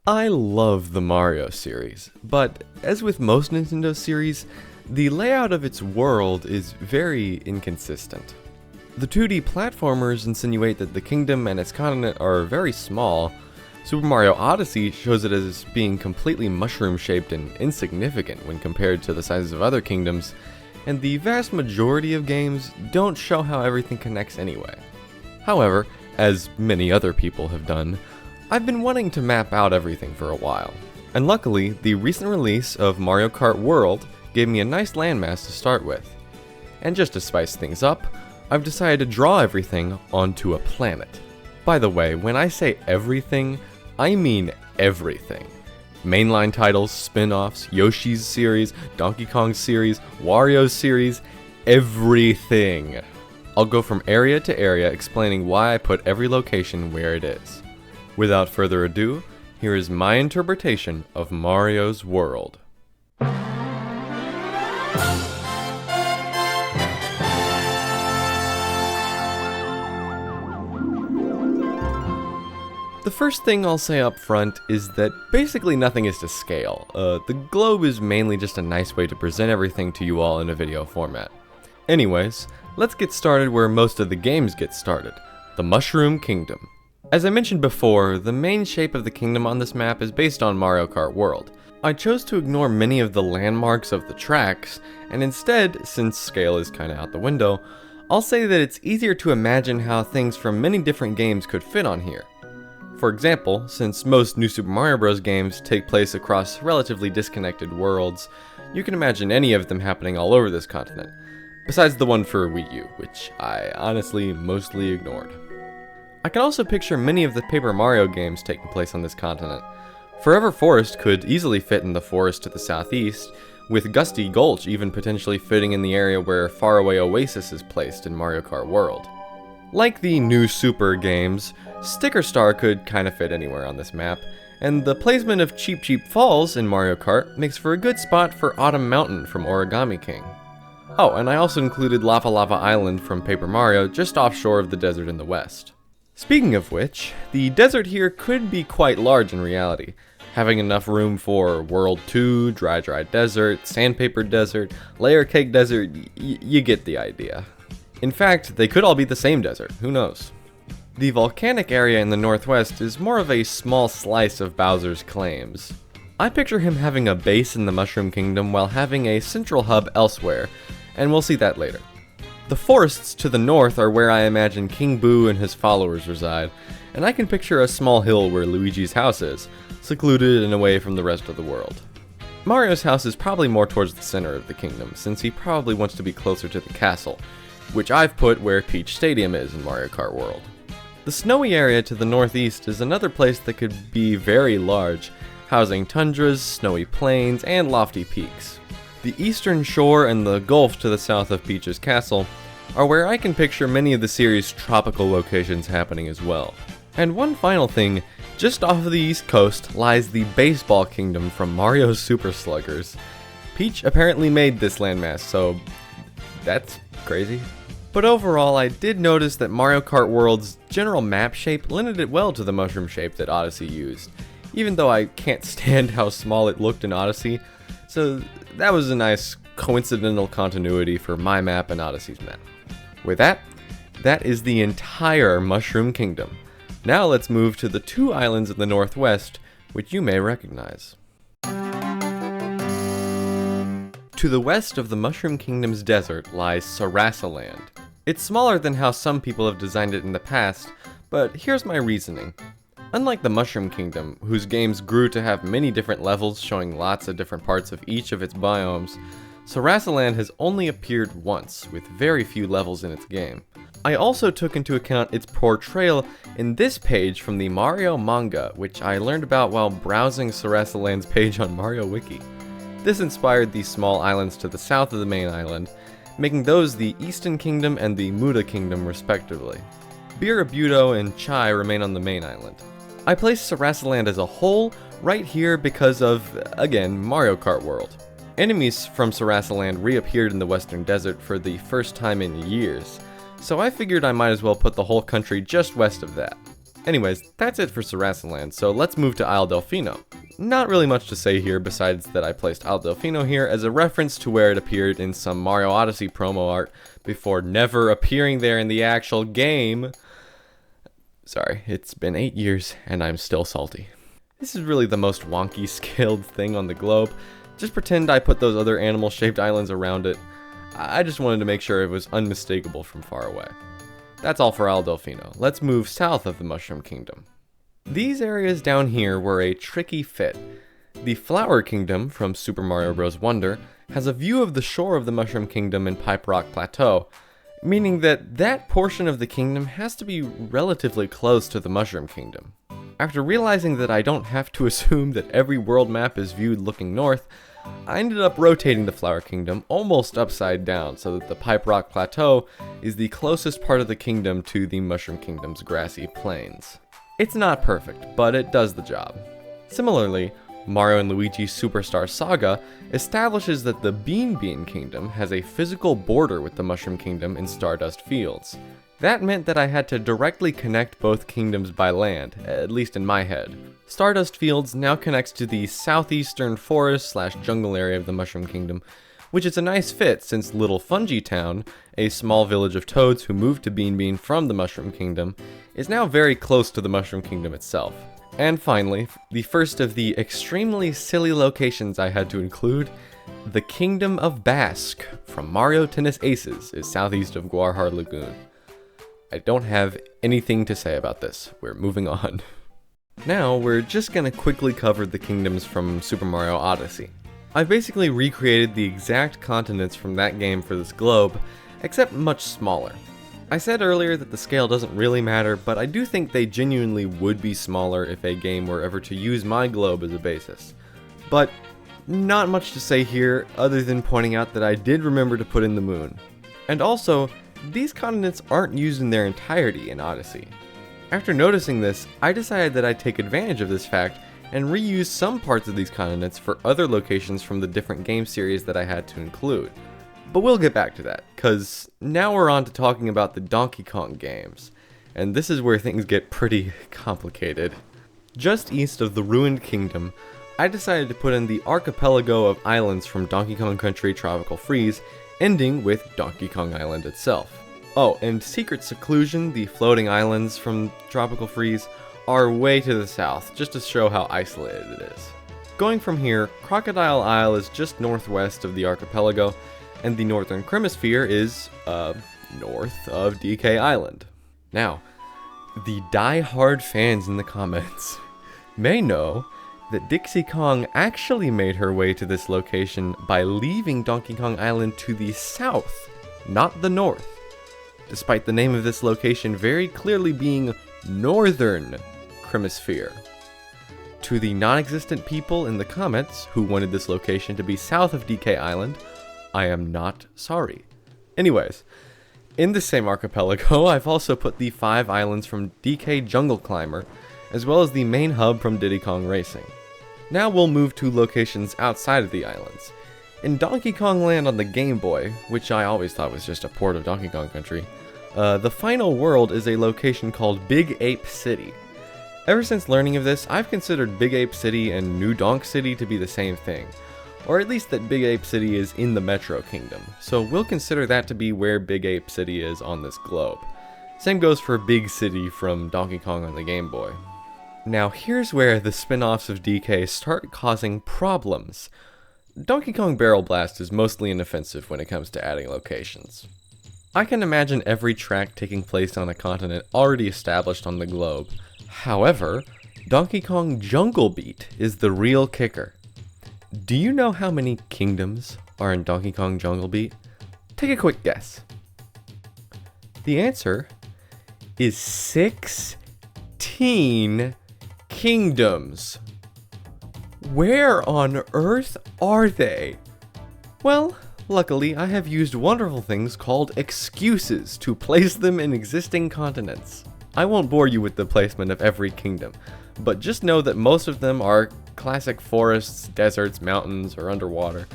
I love the Mario series, but as with most Nintendo series, the layout of its world is very inconsistent. The 2D platformers insinuate that the kingdom and its continent are very small. Super Mario Odyssey shows it as being completely mushroom-shaped and insignificant when compared to the sizes of other kingdoms, and the vast majority of games don't show how everything connects anyway. However, as many other people have done, I've been wanting to map out everything for a while, and luckily, the recent release of Mario Kart World gave me a nice landmass to start with. And just to spice things up, I've decided to draw everything onto a planet. By the way, when I say everything, I mean everything. Mainline titles, spin-offs, Yoshi's series, Donkey Kong's series, Wario's series, everything. I'll go from area to area explaining why I put every location where it is. Without further ado, here is my interpretation of Mario's world. The first thing I'll say up front is that basically nothing is to scale. The globe is mainly just a nice way to present everything to you all in a video format. Anyways, let's get started where most of the games get started, the Mushroom Kingdom. As I mentioned before, the main shape of the kingdom on this map is based on Mario Kart World. I chose to ignore many of the landmarks of the tracks, and instead, since scale is kinda out the window, I'll say that it's easier to imagine how things from many different games could fit on here. For example, since most New Super Mario Bros. Games take place across relatively disconnected worlds, you can imagine any of them happening all over this continent, besides the one for Wii U, which I honestly mostly ignored. I can also picture many of the Paper Mario games taking place on this continent. Forever Forest could easily fit in the forest to the southeast, with Gusty Gulch even potentially fitting in the area where Faraway Oasis is placed in Mario Kart World. Like the New Super games, Sticker Star could kinda fit anywhere on this map, and the placement of Cheep Cheep Falls in Mario Kart makes for a good spot for Autumn Mountain from Origami King. Oh, and I also included Lava Lava Island from Paper Mario just offshore of the desert in the west. Speaking of which, the desert here could be quite large in reality, having enough room for World 2, Dry Desert, Sandpaper Desert, Layer Cake Desert, you get the idea. In fact, they could all be the same desert, who knows? The volcanic area in the northwest is more of a small slice of Bowser's claims. I picture him having a base in the Mushroom Kingdom while having a central hub elsewhere, and we'll see that later. The forests to the north are where I imagine King Boo and his followers reside, and I can picture a small hill where Luigi's house is, secluded and away from the rest of the world. Mario's house is probably more towards the center of the kingdom, since he probably wants to be closer to the castle, which I've put where Peach Stadium is in Mario Kart World. The snowy area to the northeast is another place that could be very large, housing tundras, snowy plains, and lofty peaks. The eastern shore and the gulf to the south of Peach's castle are where I can picture many of the series' tropical locations happening as well. And one final thing, just off of the east coast lies the Baseball Kingdom from Mario's Super Sluggers. Peach apparently made this landmass, so that's crazy. But overall, I did notice that Mario Kart World's general map shape lended it well to the mushroom shape that Odyssey used, even though I can't stand how small it looked in Odyssey, so that was a nice coincidental continuity for my map and Odyssey's map. With that, that is the entire Mushroom Kingdom. Now let's move to the two islands in the northwest, which you may recognize. To the west of the Mushroom Kingdom's desert lies Sarasaland. It's smaller than how some people have designed it in the past, but here's my reasoning. Unlike the Mushroom Kingdom, whose games grew to have many different levels showing lots of different parts of each of its biomes, Sarasaland has only appeared once, with very few levels in its game. I also took into account its portrayal in this page from the Mario manga, which I learned about while browsing Sarasaland's page on Mario Wiki. This inspired the small islands to the south of the main island, making those the Eastern Kingdom and the Muda Kingdom respectively. Birabudo and Chai remain on the main island. I placed Sarasaland as a whole right here because of, again, Mario Kart World. Enemies from Sarasaland reappeared in the Western Desert for the first time in years, so I figured I might as well put the whole country just west of that. Anyways, that's it for Sarasaland, so let's move to Isle Delfino. Not really much to say here besides that I placed Isle Delfino here as a reference to where it appeared in some Mario Odyssey promo art before never appearing there in the actual game. Sorry, it's been 8 years and I'm still salty. This is really the most wonky scaled thing on the globe. Just pretend I put those other animal-shaped islands around it. I just wanted to make sure it was unmistakable from far away. That's all for Isle Delfino. Let's move south of the Mushroom Kingdom. These areas down here were a tricky fit. The Flower Kingdom from Super Mario Bros. Wonder has a view of the shore of the Mushroom Kingdom in Pipe Rock Plateau, meaning that that portion of the kingdom has to be relatively close to the Mushroom Kingdom. After realizing that I don't have to assume that every world map is viewed looking north, I ended up rotating the Flower Kingdom almost upside down so that the Pipe Rock Plateau is the closest part of the kingdom to the Mushroom Kingdom's grassy plains. It's not perfect, but it does the job. Similarly, Mario & Luigi's Superstar Saga establishes that the Bean Kingdom has a physical border with the Mushroom Kingdom in Stardust Fields. That meant that I had to directly connect both kingdoms by land, at least in my head. Stardust Fields now connects to the southeastern forest/jungle area of the Mushroom Kingdom, which is a nice fit since Little Fungi Town, a small village of toads who moved to Bean from the Mushroom Kingdom, is now very close to the Mushroom Kingdom itself. And finally, the first of the extremely silly locations I had to include, the Kingdom of Bask from Mario Tennis Aces is southeast of Guarhar Lagoon. I don't have anything to say about this. We're moving on. Now, we're just gonna quickly cover the kingdoms from Super Mario Odyssey. I've basically recreated the exact continents from that game for this globe, except much smaller. I said earlier that the scale doesn't really matter, but I do think they genuinely would be smaller if a game were ever to use my globe as a basis. But not much to say here, other than pointing out that I did remember to put in the moon. And also, these continents aren't used in their entirety in Odyssey. After noticing this, I decided that I'd take advantage of this fact and reuse some parts of these continents for other locations from the different game series that I had to include. But we'll get back to that, cause now we're on to talking about the Donkey Kong games, and this is where things get pretty complicated. Just east of the Ruined Kingdom, I decided to put in the archipelago of islands from Donkey Kong Country Tropical Freeze, ending with Donkey Kong Island itself. Oh, and Secret Seclusion, the floating islands from Tropical Freeze, are way to the south, just to show how isolated it is. Going from here, Crocodile Isle is just northwest of the archipelago, and the Northern Cremisphere is, north of DK Island. Now, the die-hard fans in the comments may know that Dixie Kong actually made her way to this location by leaving Donkey Kong Island to the south, not the north, despite the name of this location very clearly being Northern Cremisphere. To the non-existent people in the comments who wanted this location to be south of DK Island, I am not sorry. Anyways, in the same archipelago, I've also put the 5 islands from DK Jungle Climber, as well as the main hub from Diddy Kong Racing. Now we'll move to locations outside of the islands. In Donkey Kong Land on the Game Boy, which I always thought was just a port of Donkey Kong Country, the final world is a location called Big Ape City. Ever since learning of this, I've considered Big Ape City and New Donk City to be the same thing, or at least that Big Ape City is in the Metro Kingdom, so we'll consider that to be where Big Ape City is on this globe. Same goes for Big City from Donkey Kong on the Game Boy. Now here's where the spin-offs of DK start causing problems. Donkey Kong Barrel Blast is mostly inoffensive when it comes to adding locations. I can imagine every track taking place on a continent already established on the globe. However, Donkey Kong Jungle Beat is the real kicker. Do you know how many kingdoms are in Donkey Kong Jungle Beat? Take a quick guess. The answer is 16 kingdoms. Where on earth are they? Well, luckily I have used wonderful things called excuses to place them in existing continents. I won't bore you with the placement of every kingdom, but just know that most of them are classic forests, deserts, mountains, or underwater.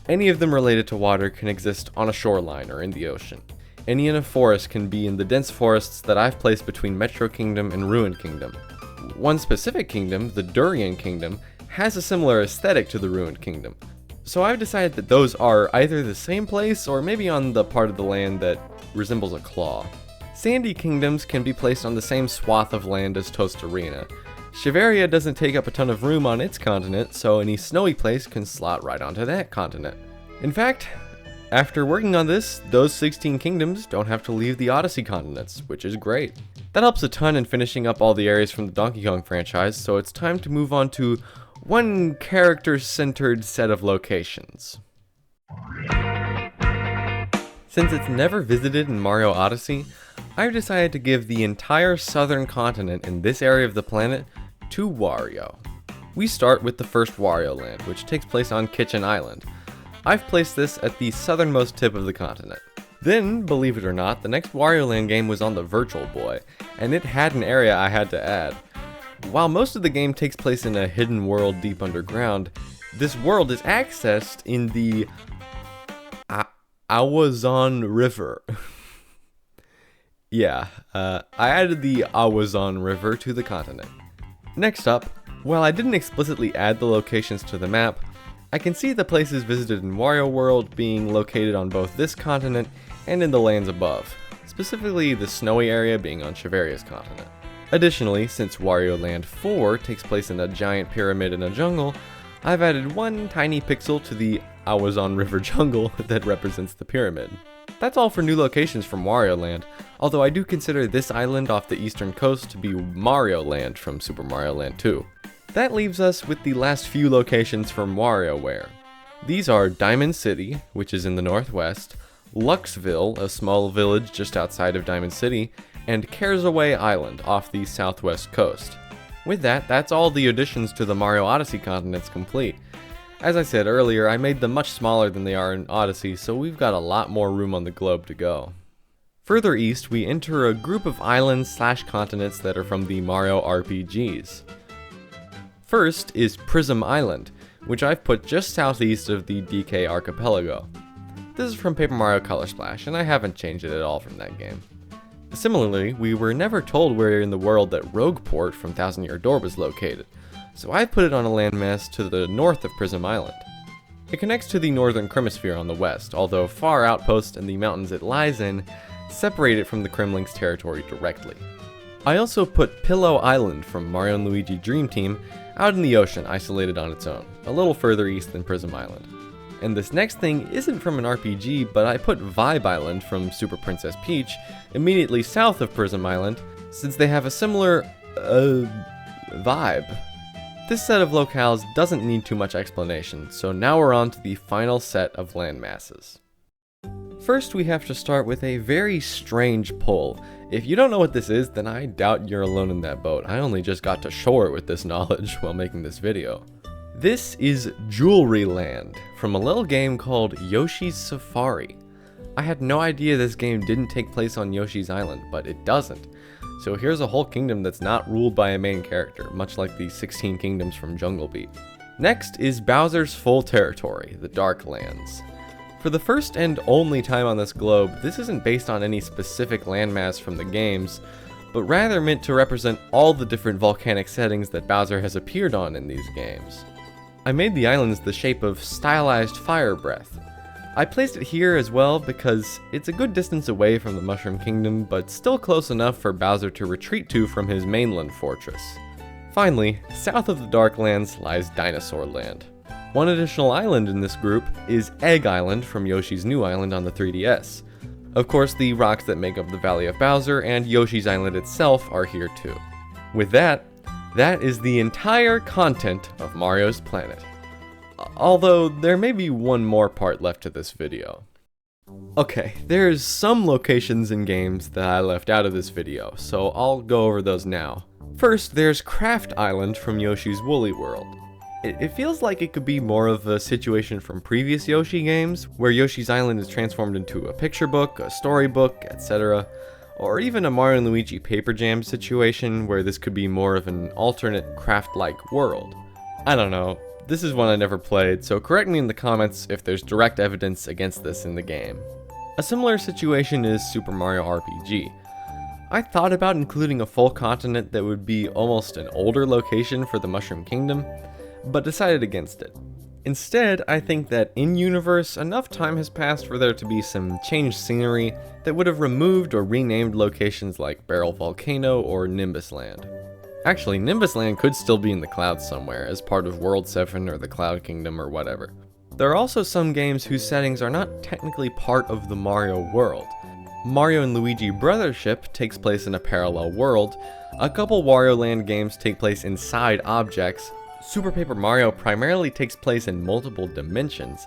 Any of them related to water can exist on a shoreline or in the ocean. Any in a forest can be in the dense forests that I've placed between Metro Kingdom and Ruined Kingdom. One specific kingdom, the Durian Kingdom, has a similar aesthetic to the Ruined Kingdom. So I've decided that those are either the same place or maybe on the part of the land that resembles a claw. Sandy kingdoms can be placed on the same swath of land as Tostarena. Shiveria doesn't take up a ton of room on its continent, so any snowy place can slot right onto that continent. In fact, after working on this, those 16 kingdoms don't have to leave the Odyssey continents, which is great. That helps a ton in finishing up all the areas from the Donkey Kong franchise, so it's time to move on to one character-centered set of locations. Since it's never visited in Mario Odyssey, I've decided to give the entire southern continent in this area of the planet to Wario. We start with the first Wario Land, which takes place on Kitchen Island. I've placed this at the southernmost tip of the continent. Then, believe it or not, the next Wario Land game was on the Virtual Boy, and it had an area I had to add. While most of the game takes place in a hidden world deep underground, this world is accessed in the Awazon River. Yeah, I added the Awazon River to the continent. Next up, while I didn't explicitly add the locations to the map, I can see the places visited in Wario World being located on both this continent and in the lands above, specifically the snowy area being on Shiveria's continent. Additionally, since Wario Land 4 takes place in a giant pyramid in a jungle, I've added one tiny pixel to the Awazon River jungle that represents the pyramid. That's all for new locations from Wario Land, although I do consider this island off the eastern coast to be Mario Land from Super Mario Land 2. That leaves us with the last few locations from WarioWare. These are Diamond City, which is in the northwest, Luxville, a small village just outside of Diamond City, and Caresaway Island off the southwest coast. With that, that's all the additions to the Mario Odyssey continents complete. As I said earlier, I made them much smaller than they are in Odyssey, so we've got a lot more room on the globe to go. Further east, we enter a group of islands/continents that are from the Mario RPGs. First is Prism Island, which I've put just southeast of the DK Archipelago. This is from Paper Mario Color Splash, and I haven't changed it at all from that game. Similarly, we were never told where in the world that Rogueport from Thousand Year Door was located, so I put it on a landmass to the north of Prism Island. It connects to the northern Chromosphere on the west, although far outposts and the mountains it lies in separate it from the Kremling's territory directly. I also put Pillow Island from Mario & Luigi Dream Team out in the ocean, isolated on its own, a little further east than Prism Island. And this next thing isn't from an RPG, but I put Vibe Island from Super Princess Peach immediately south of Prism Island, since they have a similar, vibe. This set of locales doesn't need too much explanation, so now we're on to the final set of landmasses. First, we have to start with a very strange pull. If you don't know what this is, then I doubt you're alone in that boat. I only just got to shore with this knowledge while making this video. This is Jewelry Land, from a little game called Yoshi's Safari. I had no idea this game didn't take place on Yoshi's Island, but it doesn't. So here's a whole kingdom that's not ruled by a main character, much like the 16 kingdoms from Jungle Beat. Next is Bowser's full territory, the Dark Lands. For the first and only time on this globe, this isn't based on any specific landmass from the games, but rather meant to represent all the different volcanic settings that Bowser has appeared on in these games. I made the islands the shape of stylized fire breath. I placed it here as well because it's a good distance away from the Mushroom Kingdom, but still close enough for Bowser to retreat to from his mainland fortress. Finally, south of the Darklands lies Dinosaur Land. One additional island in this group is Egg Island from Yoshi's New Island on the 3DS. Of course, the rocks that make up the Valley of Bowser and Yoshi's Island itself are here too. With that is the entire content of Mario's Planet. Although, there may be one more part left to this video. Okay, there's some locations in games that I left out of this video, so I'll go over those now. First, there's Craft Island from Yoshi's Woolly World. It feels like it could be more of a situation from previous Yoshi games, where Yoshi's Island is transformed into a picture book, a storybook, etc. Or even a Mario & Luigi Paper Jam situation, where this could be more of an alternate craft-like world. I don't know, this is one I never played, so correct me in the comments if there's direct evidence against this in the game. A similar situation is Super Mario RPG. I thought about including a full continent that would be almost an older location for the Mushroom Kingdom, but decided against it. Instead, I think that in-universe, enough time has passed for there to be some changed scenery that would have removed or renamed locations like Barrel Volcano or Nimbus Land. Actually, Nimbus Land could still be in the clouds somewhere, as part of World 7 or the Cloud Kingdom or whatever. There are also some games whose settings are not technically part of the Mario world. Mario and Luigi Brothership takes place in a parallel world, a couple Wario Land games take place inside objects, Super Paper Mario primarily takes place in multiple dimensions,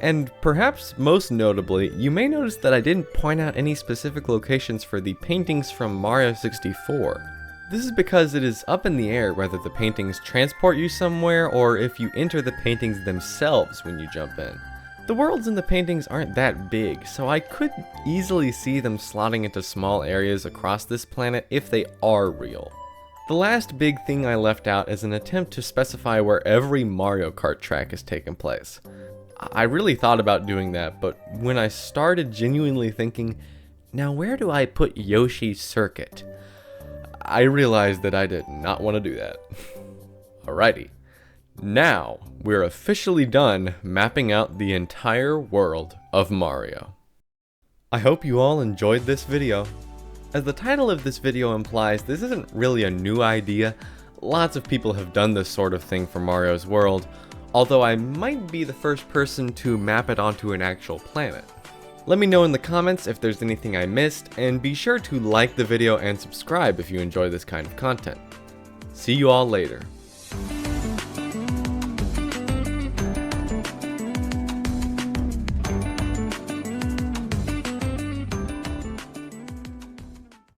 and perhaps most notably, you may notice that I didn't point out any specific locations for the paintings from Mario 64. This is because it is up in the air whether the paintings transport you somewhere or if you enter the paintings themselves when you jump in. The worlds in the paintings aren't that big, so I could easily see them slotting into small areas across this planet if they are real. The last big thing I left out is an attempt to specify where every Mario Kart track is taking place. I really thought about doing that, but when I started genuinely thinking, now where do I put Yoshi's Circuit? I realized that I did not want to do that. Alrighty, now we're officially done mapping out the entire world of Mario. I hope you all enjoyed this video. As the title of this video implies, this isn't really a new idea. Lots of people have done this sort of thing for Mario's world, although I might be the first person to map it onto an actual planet. Let me know in the comments if there's anything I missed, and be sure to like the video and subscribe if you enjoy this kind of content. See you all later.